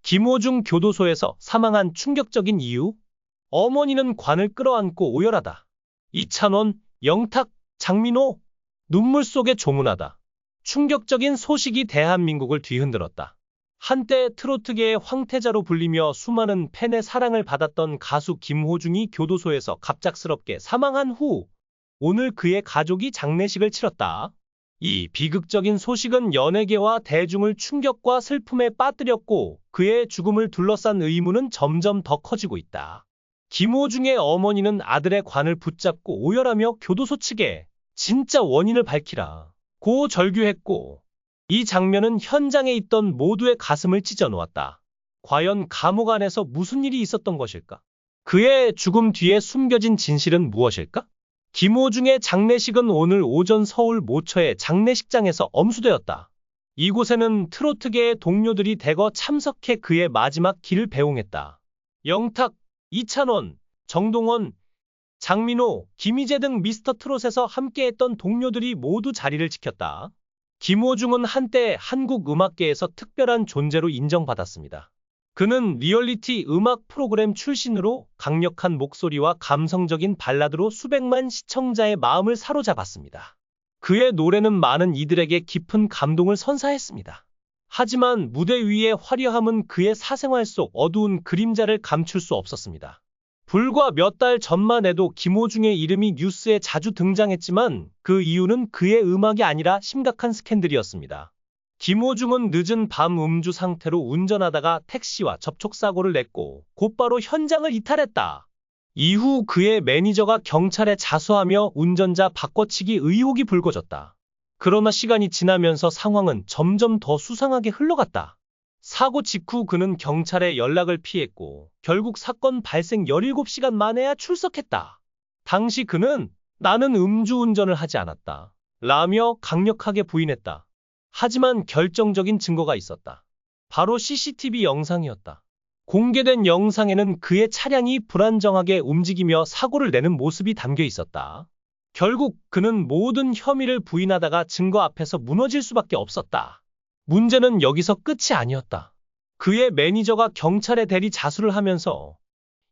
김호중 교도소에서 사망한 충격적인 이유? 어머니는 관을 끌어안고 오열하다. 이찬원, 영탁, 장민호, 눈물 속에 조문하다. 충격적인 소식이 대한민국을 뒤흔들었다. 한때 트로트계의 황태자로 불리며 수많은 팬의 사랑을 받았던 가수 김호중이 교도소에서 갑작스럽게 사망한 후 오늘 그의 가족이 장례식을 치렀다. 이 비극적인 소식은 연예계와 대중을 충격과 슬픔에 빠뜨렸고 그의 죽음을 둘러싼 의문은 점점 더 커지고 있다. 김호중의 어머니는 아들의 관을 붙잡고 오열하며 교도소 측에 진짜 원인을 밝히라 고 절규했고 이 장면은 현장에 있던 모두의 가슴을 찢어놓았다. 과연 감옥 안에서 무슨 일이 있었던 것일까? 그의 죽음 뒤에 숨겨진 진실은 무엇일까? 김호중의 장례식은 오늘 오전 서울 모처의 장례식장에서 엄수되었다. 이곳에는 트로트계의 동료들이 대거 참석해 그의 마지막 길을 배웅했다. 영탁, 이찬원, 정동원, 장민호, 김희재 등 미스터 트롯에서 함께했던 동료들이 모두 자리를 지켰다. 김호중은 한때 한국 음악계에서 특별한 존재로 인정받았습니다. 그는 리얼리티 음악 프로그램 출신으로 강력한 목소리와 감성적인 발라드로 수백만 시청자의 마음을 사로잡았습니다. 그의 노래는 많은 이들에게 깊은 감동을 선사했습니다. 하지만 무대 위의 화려함은 그의 사생활 속 어두운 그림자를 감출 수 없었습니다. 불과 몇 달 전만 해도 김호중의 이름이 뉴스에 자주 등장했지만 그 이유는 그의 음악이 아니라 심각한 스캔들이었습니다. 김호중은 늦은 밤 음주 상태로 운전하다가 택시와 접촉사고를 냈고 곧바로 현장을 이탈했다. 이후 그의 매니저가 경찰에 자수하며 운전자 바꿔치기 의혹이 불거졌다. 그러나 시간이 지나면서 상황은 점점 더 수상하게 흘러갔다. 사고 직후 그는 경찰의 연락을 피했고 결국 사건 발생 17시간 만에야 출석했다. 당시 그는 나는 음주운전을 하지 않았다 라며 강력하게 부인했다. 하지만 결정적인 증거가 있었다. 바로 CCTV 영상이었다. 공개된 영상에는 그의 차량이 불안정하게 움직이며 사고를 내는 모습이 담겨 있었다. 결국 그는 모든 혐의를 부인하다가 증거 앞에서 무너질 수밖에 없었다. 문제는 여기서 끝이 아니었다. 그의 매니저가 경찰에 대리 자수를 하면서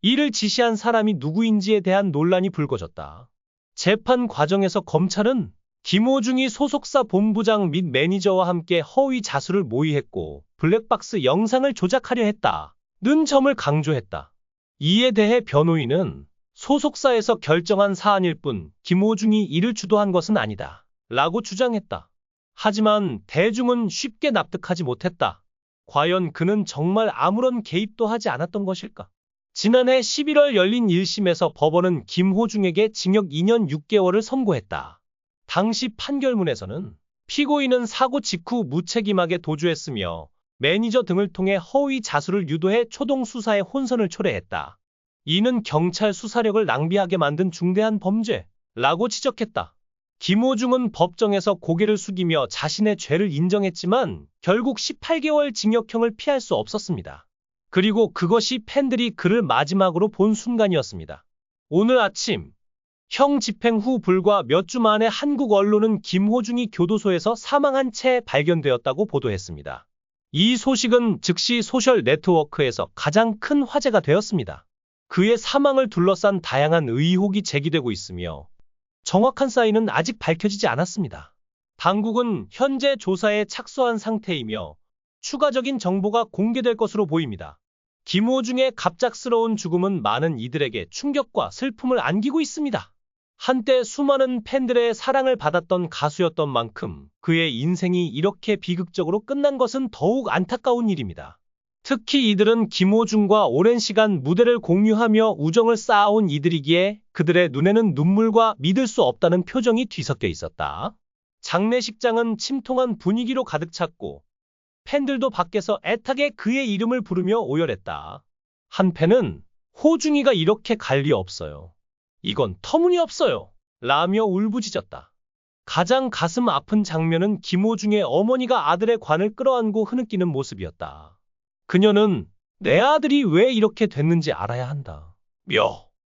이를 지시한 사람이 누구인지에 대한 논란이 불거졌다. 재판 과정에서 검찰은 김호중이 소속사 본부장 및 매니저와 함께 허위 자수를 모의했고 블랙박스 영상을 조작하려 했다는 점을 강조했다. 이에 대해 변호인은 소속사에서 결정한 사안일 뿐 김호중이 이를 주도한 것은 아니다 라고 주장했다. 하지만 대중은 쉽게 납득하지 못했다. 과연 그는 정말 아무런 개입도 하지 않았던 것일까? 지난해 11월 열린 1심에서 법원은 김호중에게 징역 2년 6개월을 선고했다. 당시 판결문에서는 피고인은 사고 직후 무책임하게 도주했으며 매니저 등을 통해 허위 자수를 유도해 초동 수사에 혼선을 초래했다. 이는 경찰 수사력을 낭비하게 만든 중대한 범죄라고 지적했다. 김호중은 법정에서 고개를 숙이며 자신의 죄를 인정했지만 결국 18개월 징역형을 피할 수 없었습니다. 그리고 그것이 팬들이 그를 마지막으로 본 순간이었습니다. 오늘 아침 형 집행 후 불과 몇 주 만에 한국 언론은 김호중이 교도소에서 사망한 채 발견되었다고 보도했습니다. 이 소식은 즉시 소셜 네트워크에서 가장 큰 화제가 되었습니다. 그의 사망을 둘러싼 다양한 의혹이 제기되고 있으며 정확한 사인은 아직 밝혀지지 않았습니다. 당국은 현재 조사에 착수한 상태이며 추가적인 정보가 공개될 것으로 보입니다. 김호중의 갑작스러운 죽음은 많은 이들에게 충격과 슬픔을 안기고 있습니다. 한때 수많은 팬들의 사랑을 받았던 가수였던 만큼 그의 인생이 이렇게 비극적으로 끝난 것은 더욱 안타까운 일입니다. 특히 이들은 김호중과 오랜 시간 무대를 공유하며 우정을 쌓아온 이들이기에 그들의 눈에는 눈물과 믿을 수 없다는 표정이 뒤섞여 있었다. 장례식장은 침통한 분위기로 가득 찼고 팬들도 밖에서 애타게 그의 이름을 부르며 오열했다. 한 팬은 호중이가 이렇게 갈 리 없어요. 이건 터무니없어요. 라며 울부짖었다. 가장 가슴 아픈 장면은 김호중의 어머니가 아들의 관을 끌어안고 흐느끼는 모습이었다. 그녀는 내 아들이 왜 이렇게 됐는지 알아야 한다.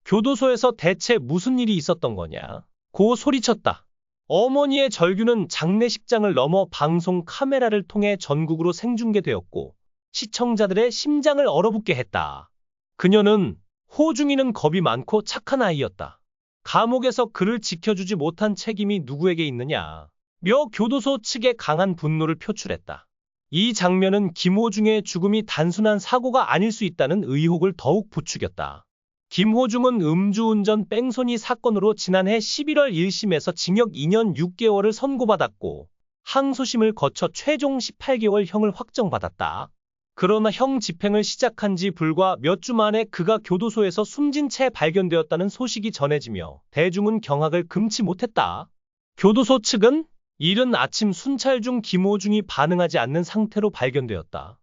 교도소에서 대체 무슨 일이 있었던 거냐? 고 소리쳤다. 어머니의 절규는 장례식장을 넘어 방송 카메라를 통해 전국으로 생중계되었고 시청자들의 심장을 얼어붙게 했다. 그녀는 호중이는 겁이 많고 착한 아이였다. 감옥에서 그를 지켜주지 못한 책임이 누구에게 있느냐. 며 교도소 측에 강한 분노를 표출했다. 이 장면은 김호중의 죽음이 단순한 사고가 아닐 수 있다는 의혹을 더욱 부추겼다. 김호중은 음주운전 뺑소니 사건으로 지난해 11월 1심에서 징역 2년 6개월을 선고받았고 항소심을 거쳐 최종 18개월 형을 확정받았다. 그러나 형 집행을 시작한 지 불과 몇 주 만에 그가 교도소에서 숨진 채 발견되었다는 소식이 전해지며 대중은 경악을 금치 못했다. 교도소 측은 이른 아침 순찰 중 김호중이 반응하지 않는 상태로 발견되었다.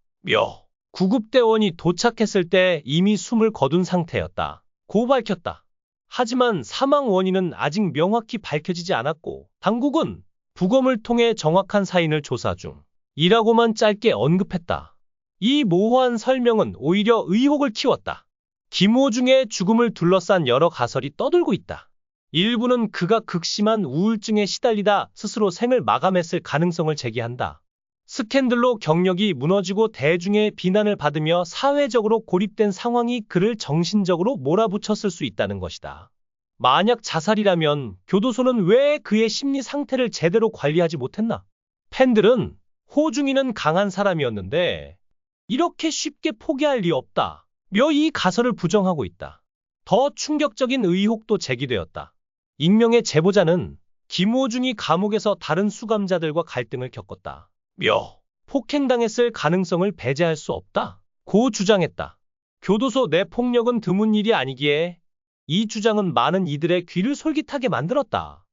구급대원이 도착했을 때 이미 숨을 거둔 상태였다. 고 밝혔다. 하지만 사망 원인은 아직 명확히 밝혀지지 않았고 당국은 부검을 통해 정확한 사인을 조사 중이라고만 짧게 언급했다. 이 모호한 설명은 오히려 의혹을 키웠다. 김호중의 죽음을 둘러싼 여러 가설이 떠돌고 있다. 일부는 그가 극심한 우울증에 시달리다 스스로 생을 마감했을 가능성을 제기한다. 스캔들로 경력이 무너지고 대중의 비난을 받으며 사회적으로 고립된 상황이 그를 정신적으로 몰아붙였을 수 있다는 것이다. 만약 자살이라면 교도소는 왜 그의 심리 상태를 제대로 관리하지 못했나? 팬들은 호중이는 강한 사람이었는데 이렇게 쉽게 포기할 리 없다. 며 이 가설을 부정하고 있다. 더 충격적인 의혹도 제기되었다. 익명의 제보자는 김호중이 감옥에서 다른 수감자들과 갈등을 겪었다. 폭행당했을 가능성을 배제할 수 없다. 고 주장했다. 교도소 내 폭력은 드문 일이 아니기에 이 주장은 많은 이들의 귀를 솔깃하게 만들었다.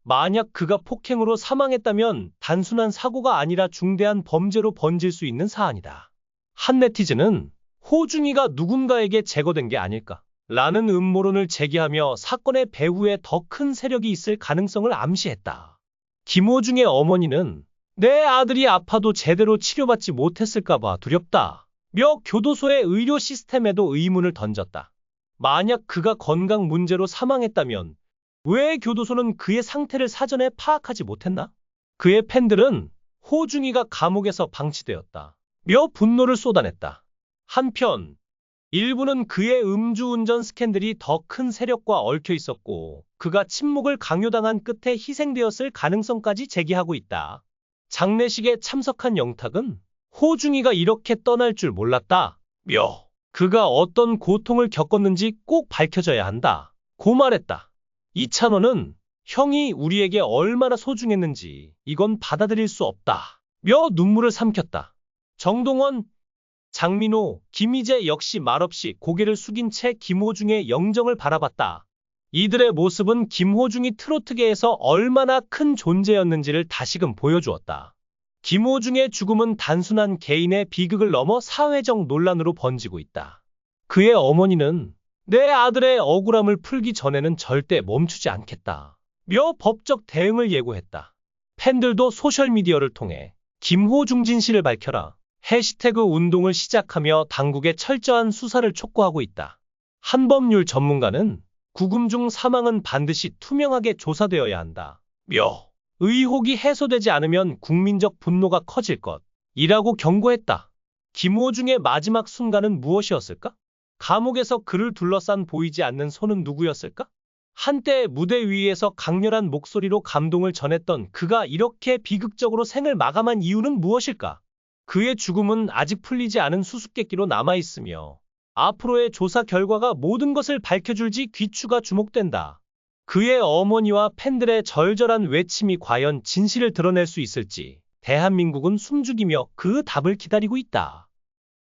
만약 그가 폭행으로 사망했다면 단순한 사고가 아니라 중대한 범죄로 번질 수 있는 사안이다. 한 네티즌은 호중이가 누군가에게 제거된 게 아닐까? 라는 음모론을 제기하며 사건의 배후에 더 큰 세력이 있을 가능성을 암시했다. 김호중의 어머니는 내 아들이 아파도 제대로 치료받지 못했을까봐 두렵다. 며 교도소의 의료 시스템에도 의문을 던졌다. 만약 그가 건강 문제로 사망했다면 왜 교도소는 그의 상태를 사전에 파악하지 못했나? 그의 팬들은 호중이가 감옥에서 방치되었다. 며 분노를 쏟아냈다. 한편 일부는 그의 음주운전 스캔들이 더 큰 세력과 얽혀 있었고 그가 침묵을 강요당한 끝에 희생되었을 가능성까지 제기하고 있다. 장례식에 참석한 영탁은 호중이가 이렇게 떠날 줄 몰랐다. 며 그가 어떤 고통을 겪었는지 꼭 밝혀져야 한다. 고 말했다. 이찬원은 형이 우리에게 얼마나 소중했는지 이건 받아들일 수 없다. 며 눈물을 삼켰다. 정동원, 장민호, 김희재 역시 말없이 고개를 숙인 채 김호중의 영정을 바라봤다. 이들의 모습은 김호중이 트로트계에서 얼마나 큰 존재였는지를 다시금 보여주었다. 김호중의 죽음은 단순한 개인의 비극을 넘어 사회적 논란으로 번지고 있다. 그의 어머니는 내 아들의 억울함을 풀기 전에는 절대 멈추지 않겠다. 며 법적 대응을 예고했다. 팬들도 소셜미디어를 통해 김호중 진실을 밝혀라. 해시태그 운동을 시작하며 당국의 철저한 수사를 촉구하고 있다. 한 법률 전문가는 구금 중 사망은 반드시 투명하게 조사되어야 한다. 며 의혹이 해소되지 않으면 국민적 분노가 커질 것이라고 경고했다. 김호중의 마지막 순간은 무엇이었을까? 감옥에서 그를 둘러싼 보이지 않는 손은 누구였을까? 한때 무대 위에서 강렬한 목소리로 감동을 전했던 그가 이렇게 비극적으로 생을 마감한 이유는 무엇일까? 그의 죽음은 아직 풀리지 않은 수수께끼로 남아있으며 앞으로의 조사 결과가 모든 것을 밝혀줄지 귀추가 주목된다. 그의 어머니와 팬들의 절절한 외침이 과연 진실을 드러낼 수 있을지 대한민국은 숨죽이며 그 답을 기다리고 있다.